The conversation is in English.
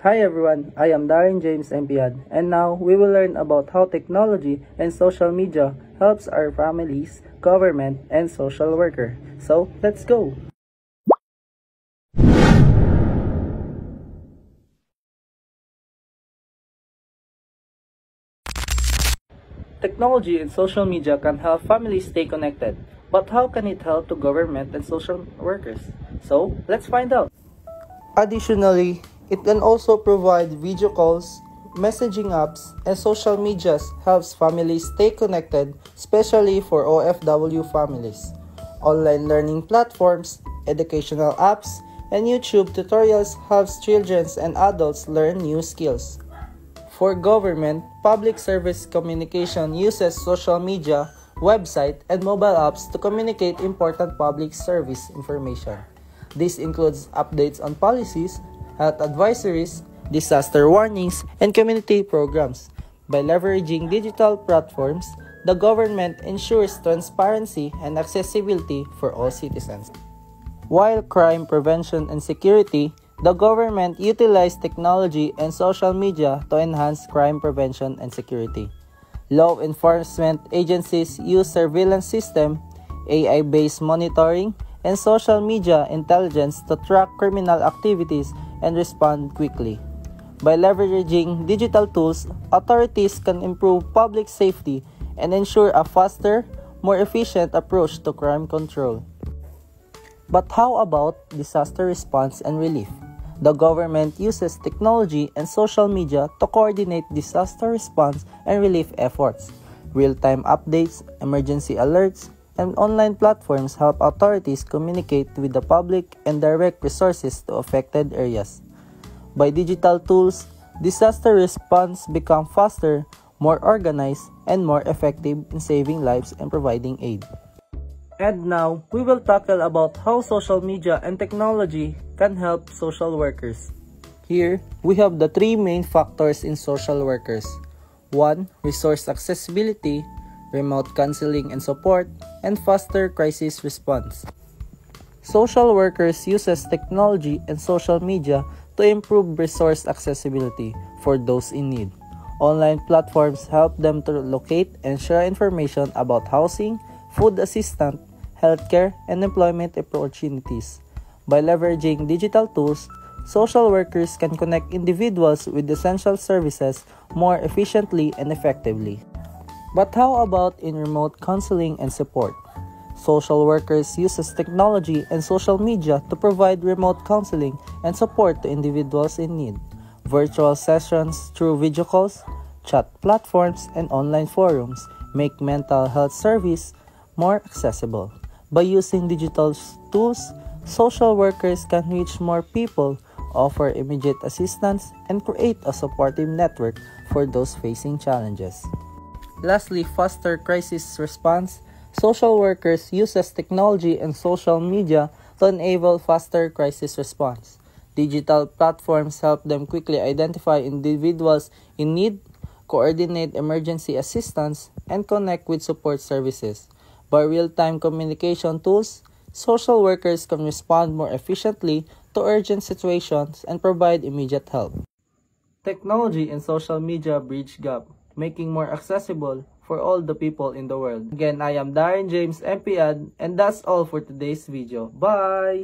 Hi everyone, I am Darren James Empiad, and now we will learn about how technology and social media helps our families, government, and social worker. So, let's go! Technology and social media can help families stay connected, but how can it help to government and social workers? So, let's find out! Additionally, it can also provide video calls, messaging apps, and social media helps families stay connected, especially for OFW families. Online learning platforms, educational apps, and YouTube tutorials helps children and adults learn new skills. For government, public service communication uses social media, website, and mobile apps to communicate important public service information. This includes updates on policies, health advisories, disaster warnings, and community programs. By leveraging digital platforms, the government ensures transparency and accessibility for all citizens. While crime prevention and security, the government utilizes technology and social media to enhance crime prevention and security. Law enforcement agencies use surveillance system, AI-based monitoring, and social media intelligence to track criminal activities and respond quickly. By leveraging digital tools, authorities can improve public safety and ensure a faster, more efficient approach to crime control. But how about disaster response and relief? The government uses technology and social media to coordinate disaster response and relief efforts. Real-time updates, emergency alerts, and online platforms help authorities communicate with the public and direct resources to affected areas. By digital tools, disaster response becomes faster, more organized, and more effective in saving lives and providing aid. And now, we will tackle about how social media and technology can help social workers. Here, we have the three main factors in social workers. 1. Resource accessibility, remote counseling and support, and faster crisis response. Social workers uses technology and social media to improve resource accessibility for those in need. Online platforms help them to locate and share information about housing, food assistance, healthcare, and employment opportunities. By leveraging digital tools, social workers can connect individuals with essential services more efficiently and effectively. But how about in remote counseling and support? Social workers uses technology and social media to provide remote counseling and support to individuals in need. Virtual sessions through video calls, chat platforms, and online forums make mental health service more accessible. By using digital tools, social workers can reach more people, offer immediate assistance, and create a supportive network for those facing challenges. Lastly, faster crisis response. Social workers uses technology and social media to enable faster crisis response. Digital platforms help them quickly identify individuals in need, coordinate emergency assistance, and connect with support services. By real-time communication tools, social workers can respond more efficiently to urgent situations and provide immediate help. Technology and social media bridge gap, making more accessible for all the people in the world. Again, I am Darren James Empiad, and that's all for today's video. Bye!